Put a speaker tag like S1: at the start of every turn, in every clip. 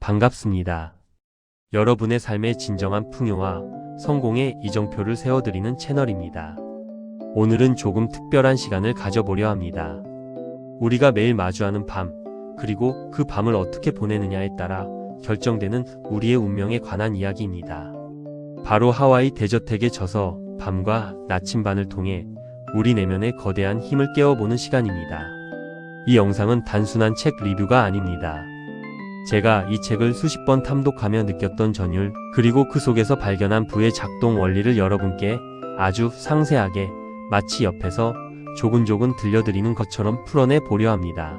S1: 반갑습니다. 여러분의 삶의 진정한 풍요와 성공의 이정표를 세워드리는 채널입니다. 오늘은 조금 특별한 시간을 가져보려 합니다. 우리가 매일 마주하는 밤, 그리고 그 밤을 어떻게 보내느냐에 따라 결정되는 우리의 운명에 관한 이야기입니다. 바로 하와이 데저텍의 저서 밤과 나침반을 통해 우리 내면의 거대한 힘을 깨워보는 시간입니다. 이 영상은 단순한 책 리뷰가 아닙니다. 제가 이 책을 수십 번 탐독하며 느꼈던 전율, 그리고 그 속에서 발견한 부의 작동 원리를 여러분께 아주 상세하게, 마치 옆에서 조근조근 들려드리는 것처럼 풀어내 보려 합니다.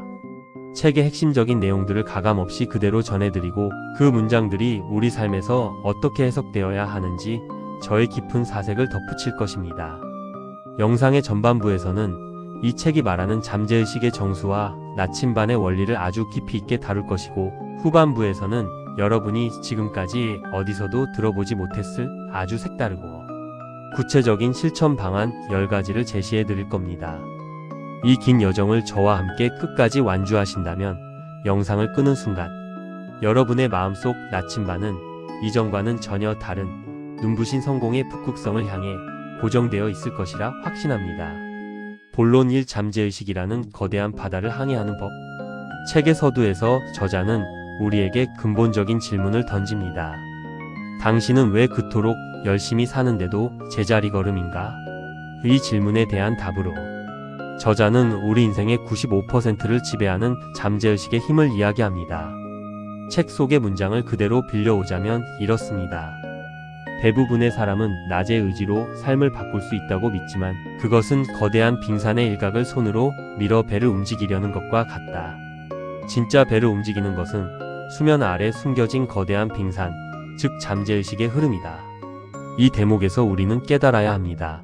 S1: 책의 핵심적인 내용들을 가감없이 그대로 전해드리고, 그 문장들이 우리 삶에서 어떻게 해석되어야 하는지 저의 깊은 사색을 덧붙일 것입니다. 영상의 전반부에서는 이 책이 말하는 잠재의식의 정수와 나침반의 원리를 아주 깊이 있게 다룰 것이고, 후반부에서는 여러분이 지금까지 어디서도 들어보지 못했을 아주 색다르고 구체적인 실천 방안 10가지를 제시해 드릴 겁니다. 이 긴 여정을 저와 함께 끝까지 완주하신다면 영상을 끄는 순간 여러분의 마음속 나침반은 이전과는 전혀 다른 눈부신 성공의 북극성을 향해 고정되어 있을 것이라 확신합니다. 본론 1. 잠재의식이라는 거대한 바다를 항해하는 법. 책의 서두에서 저자는 우리에게 근본적인 질문을 던집니다. 당신은 왜 그토록 열심히 사는데도 제자리 걸음인가? 이 질문에 대한 답으로 저자는 우리 인생의 95%를 지배하는 잠재의식의 힘을 이야기합니다. 책 속의 문장을 그대로 빌려오자면 이렇습니다. 대부분의 사람은 낮의 의지로 삶을 바꿀 수 있다고 믿지만 그것은 거대한 빙산의 일각을 손으로 밀어 배를 움직이려는 것과 같다. 진짜 배를 움직이는 것은 수면 아래 숨겨진 거대한 빙산, 즉 잠재의식의 흐름이다. 이 대목에서 우리는 깨달아야 합니다.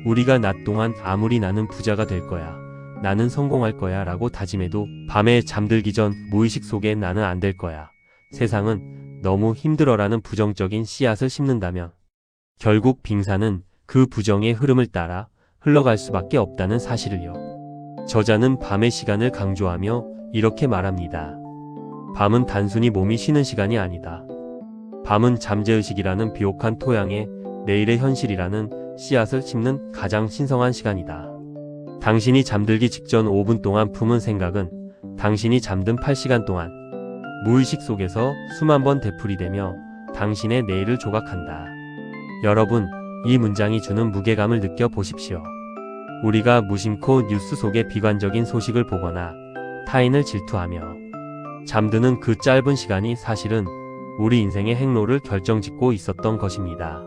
S1: 우리가 낮 동안 아무리 나는 부자가 될 거야, 나는 성공할 거야 라고 다짐해도 밤에 잠들기 전 무의식 속에 나는 안 될 거야, 세상은 너무 힘들어라는 부정적인 씨앗을 심는다면 결국 빙산은 그 부정의 흐름을 따라 흘러갈 수밖에 없다는 사실을요. 저자는 밤의 시간을 강조하며 이렇게 말합니다. 밤은 단순히 몸이 쉬는 시간이 아니다. 밤은 잠재의식이라는 비옥한 토양에 내일의 현실이라는 씨앗을 심는 가장 신성한 시간이다. 당신이 잠들기 직전 5분 동안 품은 생각은 당신이 잠든 8시간 동안 무의식 속에서 수만 번 되풀이되며 당신의 내일을 조각한다. 여러분, 이 문장이 주는 무게감을 느껴보십시오. 우리가 무심코 뉴스 속의 비관적인 소식을 보거나 타인을 질투하며 잠드는 그 짧은 시간이 사실은 우리 인생의 행로를 결정짓고 있었던 것입니다.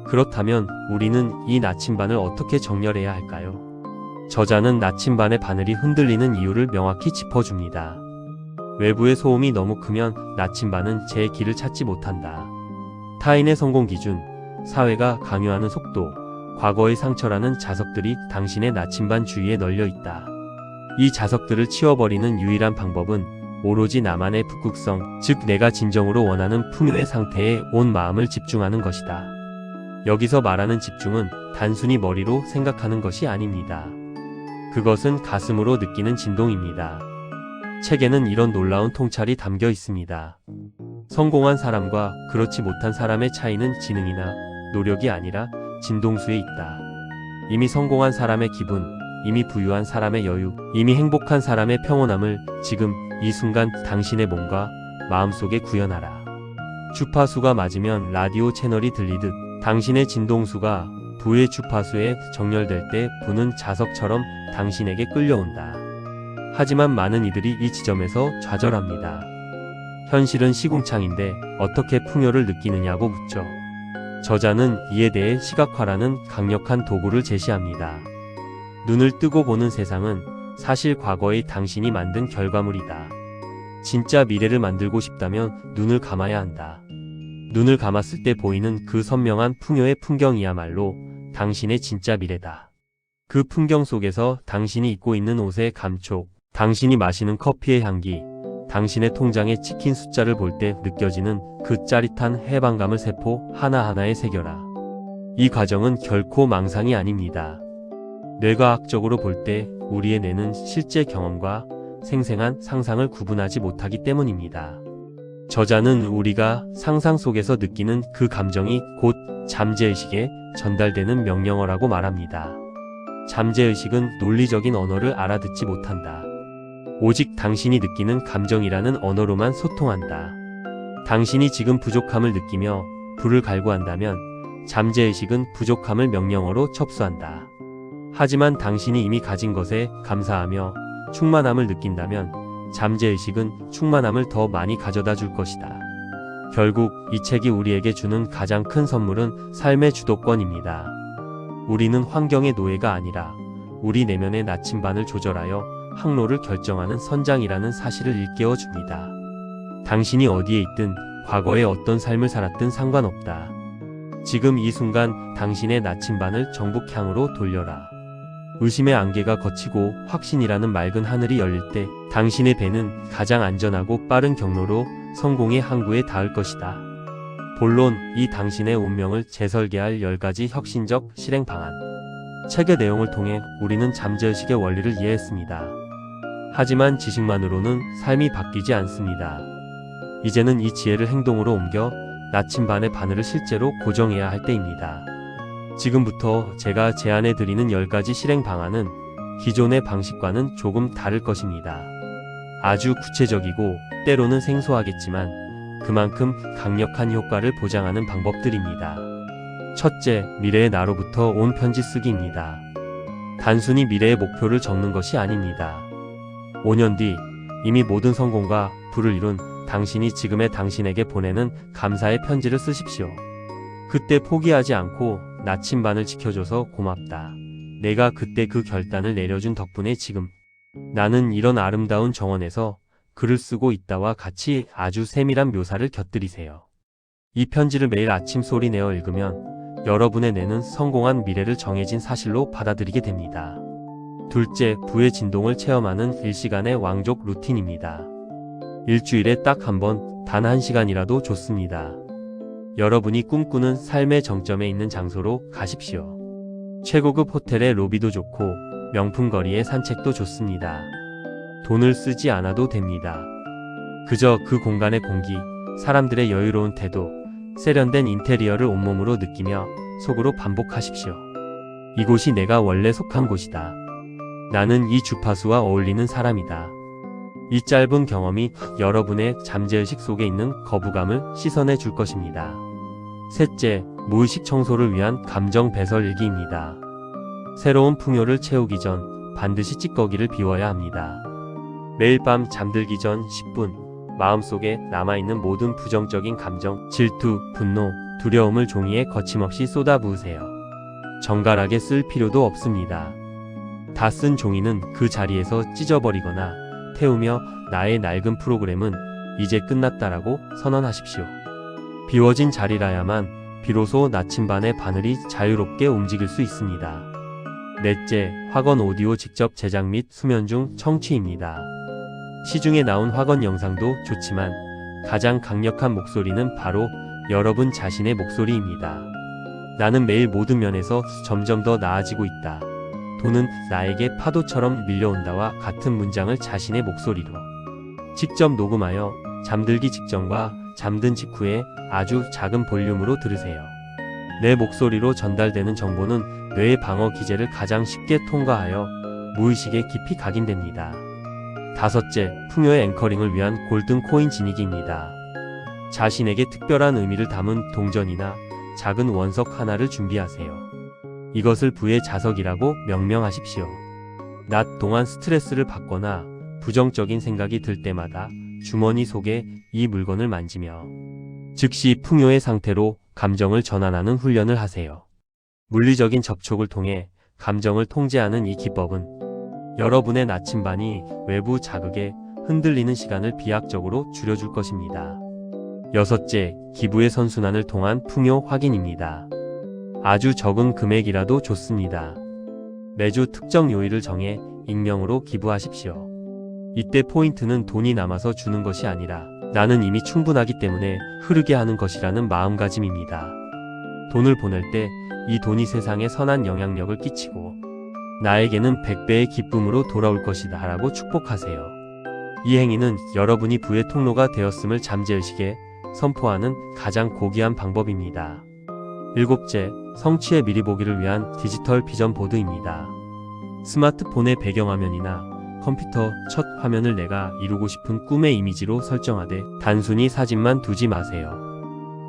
S1: 그렇다면 우리는 이 나침반을 어떻게 정렬해야 할까요? 저자는 나침반의 바늘이 흔들리는 이유를 명확히 짚어줍니다. 외부의 소음이 너무 크면 나침반은 제 길을 찾지 못한다. 타인의 성공 기준, 사회가 강요하는 속도, 과거의 상처라는 자석들이 당신의 나침반 주위에 널려 있다. 이 자석들을 치워버리는 유일한 방법은 오로지 나만의 북극성, 즉 내가 진정으로 원하는 풍요의 상태에 온 마음을 집중하는 것이다. 여기서 말하는 집중은 단순히 머리로 생각하는 것이 아닙니다. 그것은 가슴으로 느끼는 진동입니다. 책에는 이런 놀라운 통찰이 담겨 있습니다. 성공한 사람과 그렇지 못한 사람의 차이는 지능이나 노력이 아니라 진동수에 있다. 이미 성공한 사람의 기분, 이미 부유한 사람의 여유, 이미 행복한 사람의 평온함을 지금 이 순간 당신의 몸과 마음속에 구현하라. 주파수가 맞으면 라디오 채널이 들리듯 당신의 진동수가 부의 주파수에 정렬될 때 부는 자석처럼 당신에게 끌려온다. 하지만 많은 이들이 이 지점에서 좌절합니다. 현실은 시궁창인데 어떻게 풍요를 느끼느냐고 묻죠. 저자는 이에 대해 시각화라는 강력한 도구를 제시합니다. 눈을 뜨고 보는 세상은 사실 과거의 당신이 만든 결과물이다. 진짜 미래를 만들고 싶다면 눈을 감아야 한다. 눈을 감았을 때 보이는 그 선명한 풍요의 풍경이야말로 당신의 진짜 미래다. 그 풍경 속에서 당신이 입고 있는 옷의 감촉, 당신이 마시는 커피의 향기, 당신의 통장에 찍힌 숫자를 볼 때 느껴지는 그 짜릿한 해방감을 세포 하나하나에 새겨라. 이 과정은 결코 망상이 아닙니다. 뇌과학적으로 볼 때 우리의 뇌는 실제 경험과 생생한 상상을 구분하지 못하기 때문입니다. 저자는 우리가 상상 속에서 느끼는 그 감정이 곧 잠재의식에 전달되는 명령어라고 말합니다. 잠재의식은 논리적인 언어를 알아듣지 못한다. 오직 당신이 느끼는 감정이라는 언어로만 소통한다. 당신이 지금 부족함을 느끼며 불을 갈구한다면 잠재의식은 부족함을 명령어로 첩수한다. 하지만 당신이 이미 가진 것에 감사하며 충만함을 느낀다면 잠재의식은 충만함을 더 많이 가져다 줄 것이다. 결국 이 책이 우리에게 주는 가장 큰 선물은 삶의 주도권입니다. 우리는 환경의 노예가 아니라 우리 내면의 나침반을 조절하여 항로를 결정하는 선장이라는 사실을 일깨워 줍니다. 당신이 어디에 있든 과거에 어떤 삶을 살았든 상관없다. 지금 이 순간 당신의 나침반을 정북향으로 돌려라. 의심의 안개가 걷히고 확신이라는 맑은 하늘이 열릴 때 당신의 배는 가장 안전하고 빠른 경로로 성공의 항구에 닿을 것이다. 본론, 이 당신의 운명을 재설계할 10가지 혁신적 실행 방안. 책의 내용을 통해 우리는 잠재의식의 원리를 이해했습니다. 하지만 지식만으로는 삶이 바뀌지 않습니다. 이제는 이 지혜를 행동으로 옮겨 나침반의 바늘을 실제로 고정해야 할 때입니다. 지금부터 제가 제안해드리는 10가지 실행 방안은 기존의 방식과는 조금 다를 것입니다. 아주 구체적이고 때로는 생소하겠지만 그만큼 강력한 효과를 보장하는 방법들입니다. 첫째, 미래의 나로부터 온 편지 쓰기입니다. 단순히 미래의 목표를 적는 것이 아닙니다. 5년 뒤 이미 모든 성공과 부를 이룬 당신이 지금의 당신에게 보내는 감사의 편지를 쓰십시오. 그때 포기하지 않고 나침반을 지켜줘서 고맙다. 내가 그때 그 결단을 내려준 덕분에 지금 나는 이런 아름다운 정원에서 글을 쓰고 있다와 같이 아주 세밀한 묘사를 곁들이세요. 이 편지를 매일 아침 소리 내어 읽으면 여러분의 뇌는 성공한 미래를 정해진 사실로 받아들이게 됩니다. 둘째, 부의 진동을 체험하는 일시간의 왕족 루틴입니다. 일주일에 딱 한 번, 단 1시간이라도 좋습니다. 여러분이 꿈꾸는 삶의 정점에 있는 장소로 가십시오. 최고급 호텔의 로비도 좋고 명품 거리의 산책도 좋습니다. 돈을 쓰지 않아도 됩니다. 그저 그 공간의 공기, 사람들의 여유로운 태도, 세련된 인테리어를 온몸으로 느끼며 속으로 반복하십시오. 이곳이 내가 원래 속한 곳이다. 나는 이 주파수와 어울리는 사람이다. 이 짧은 경험이 여러분의 잠재의식 속에 있는 거부감을 씻어내 줄 것입니다. 셋째, 무의식 청소를 위한 감정 배설 일기입니다. 새로운 풍요를 채우기 전 반드시 찌꺼기를 비워야 합니다. 매일 밤 잠들기 전 10분, 마음속에 남아있는 모든 부정적인 감정, 질투, 분노, 두려움을 종이에 거침없이 쏟아부으세요. 정갈하게 쓸 필요도 없습니다. 다 쓴 종이는 그 자리에서 찢어버리거나 태우며 나의 낡은 프로그램은 이제 끝났다라고 선언하십시오. 비워진 자리라야만 비로소 나침반의 바늘이 자유롭게 움직일 수 있습니다. 넷째, 확언 오디오 직접 제작 및 수면 중 청취입니다. 시중에 나온 확언 영상도 좋지만 가장 강력한 목소리는 바로 여러분 자신의 목소리입니다. 나는 매일 모든 면에서 점점 더 나아지고 있다. 돈은 나에게 파도처럼 밀려온다와 같은 문장을 자신의 목소리로 직접 녹음하여 잠들기 직전과 잠든 직후에 아주 작은 볼륨으로 들으세요. 내 목소리로 전달되는 정보는 뇌의 방어 기제를 가장 쉽게 통과하여 무의식에 깊이 각인됩니다. 다섯째, 풍요의 앵커링을 위한 골든 코인 지니기입니다. 자신에게 특별한 의미를 담은 동전이나 작은 원석 하나를 준비하세요. 이것을 부의 자석이라고 명명하십시오. 낮 동안 스트레스를 받거나 부정적인 생각이 들 때마다 주머니 속에 이 물건을 만지며 즉시 풍요의 상태로 감정을 전환하는 훈련을 하세요. 물리적인 접촉을 통해 감정을 통제하는 이 기법은 여러분의 나침반이 외부 자극에 흔들리는 시간을 비약적으로 줄여줄 것입니다. 여섯째, 기부의 선순환을 통한 풍요 확인입니다. 아주 적은 금액이라도 좋습니다. 매주 특정 요일을 정해 익명으로 기부하십시오. 이때 포인트는 돈이 남아서 주는 것이 아니라 나는 이미 충분하기 때문에 흐르게 하는 것이라는 마음가짐입니다. 돈을 보낼 때 이 돈이 세상에 선한 영향력을 끼치고 나에게는 100배의 기쁨으로 돌아올 것이다 라고 축복하세요. 이 행위는 여러분이 부의 통로가 되었음을 잠재의식에 선포하는 가장 고귀한 방법입니다. 일곱째, 성취의 미리 보기를 위한 디지털 비전 보드입니다. 스마트폰의 배경화면이나 컴퓨터 첫 화면을 내가 이루고 싶은 꿈의 이미지로 설정하되 단순히 사진만 두지 마세요.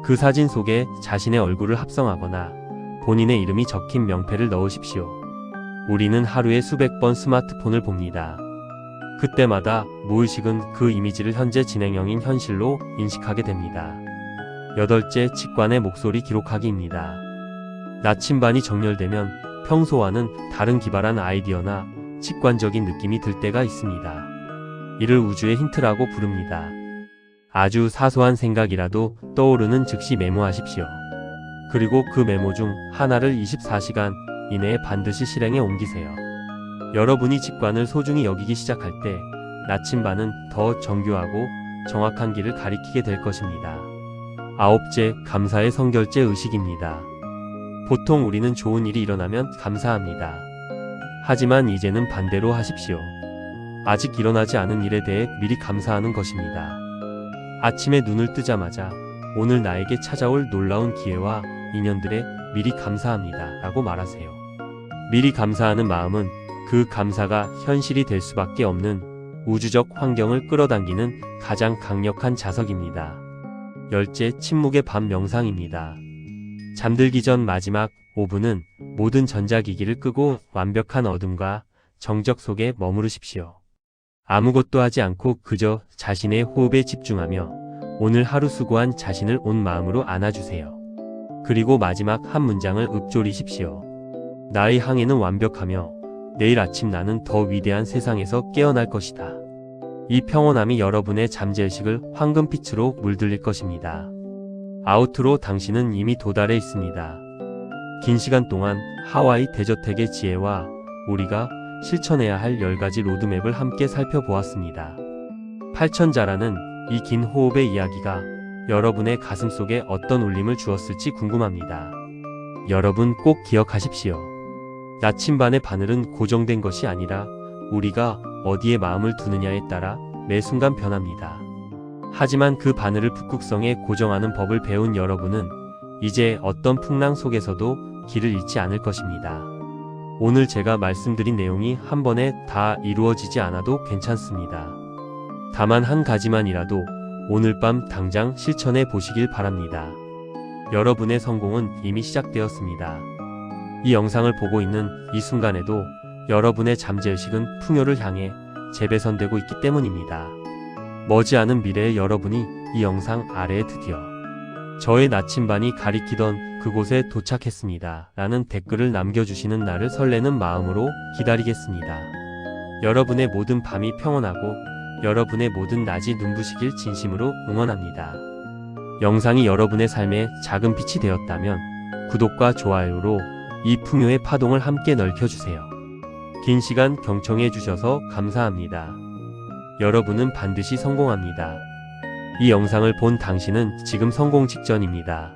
S1: 그 사진 속에 자신의 얼굴을 합성하거나 본인의 이름이 적힌 명패를 넣으십시오. 우리는 하루에 수백 번 스마트폰을 봅니다. 그때마다 무의식은 그 이미지를 현재 진행형인 현실로 인식하게 됩니다. 여덟째, 직관의 목소리 기록하기입니다. 나침반이 정렬되면 평소와는 다른 기발한 아이디어나 직관적인 느낌이 들 때가 있습니다. 이를 우주의 힌트라고 부릅니다. 아주 사소한 생각이라도 떠오르는 즉시 메모하십시오. 그리고 그 메모 중 하나를 24시간 이내에 반드시 실행에 옮기세요. 여러분이 직관을 소중히 여기기 시작할 때 나침반은 더 정교하고 정확한 길을 가리키게 될 것입니다. 아홉째, 감사의 성결제 의식입니다. 보통 우리는 좋은 일이 일어나면 감사합니다. 하지만 이제는 반대로 하십시오. 아직 일어나지 않은 일에 대해 미리 감사하는 것입니다. 아침에 눈을 뜨자마자 오늘 나에게 찾아올 놀라운 기회와 인연들에 미리 감사합니다 라고 말하세요. 미리 감사하는 마음은 그 감사가 현실이 될 수밖에 없는 우주적 환경을 끌어당기는 가장 강력한 자석입니다. 열째, 침묵의 밤 명상입니다. 잠들기 전 마지막 5분은 모든 전자기기를 끄고 완벽한 어둠과 정적 속에 머무르십시오. 아무것도 하지 않고 그저 자신의 호흡에 집중하며 오늘 하루 수고한 자신을 온 마음으로 안아주세요. 그리고 마지막 한 문장을 읊조리십시오. 나의 항해는 완벽하며 내일 아침 나는 더 위대한 세상에서 깨어날 것이다. 이 평온함이 여러분의 잠재의식을 황금빛으로 물들일 것입니다. 아우트로, 당신은 이미 도달해 있습니다. 긴 시간 동안 하와이 대저택의 지혜와 우리가 실천해야 할 10가지 로드맵을 함께 살펴보았습니다. 8천자라는 이 긴 호흡의 이야기가 여러분의 가슴 속에 어떤 울림을 주었을지 궁금합니다. 여러분 꼭 기억하십시오. 나침반의 바늘은 고정된 것이 아니라 우리가 어디에 마음을 두느냐에 따라 매 순간 변합니다. 하지만 그 바늘을 북극성에 고정하는 법을 배운 여러분은 이제 어떤 풍랑 속에서도 길을 잃지 않을 것입니다. 오늘 제가 말씀드린 내용이 한 번에 다 이루어지지 않아도 괜찮습니다. 다만 한 가지만이라도 오늘 밤 당장 실천해 보시길 바랍니다. 여러분의 성공은 이미 시작되었습니다. 이 영상을 보고 있는 이 순간에도 여러분의 잠재의식은 풍요를 향해 재배선되고 있기 때문입니다. 머지않은 미래의 여러분이 이 영상 아래에 드디어 저의 나침반이 가리키던 그곳에 도착했습니다 라는 댓글을 남겨주시는 날을 설레는 마음으로 기다리겠습니다. 여러분의 모든 밤이 평온하고 여러분의 모든 낮이 눈부시길 진심으로 응원합니다. 영상이 여러분의 삶에 작은 빛이 되었다면 구독과 좋아요로 이 풍요의 파동을 함께 넓혀주세요. 긴 시간 경청해 주셔서 감사합니다. 여러분은 반드시 성공합니다. 이 영상을 본 당신은 지금 성공 직전입니다.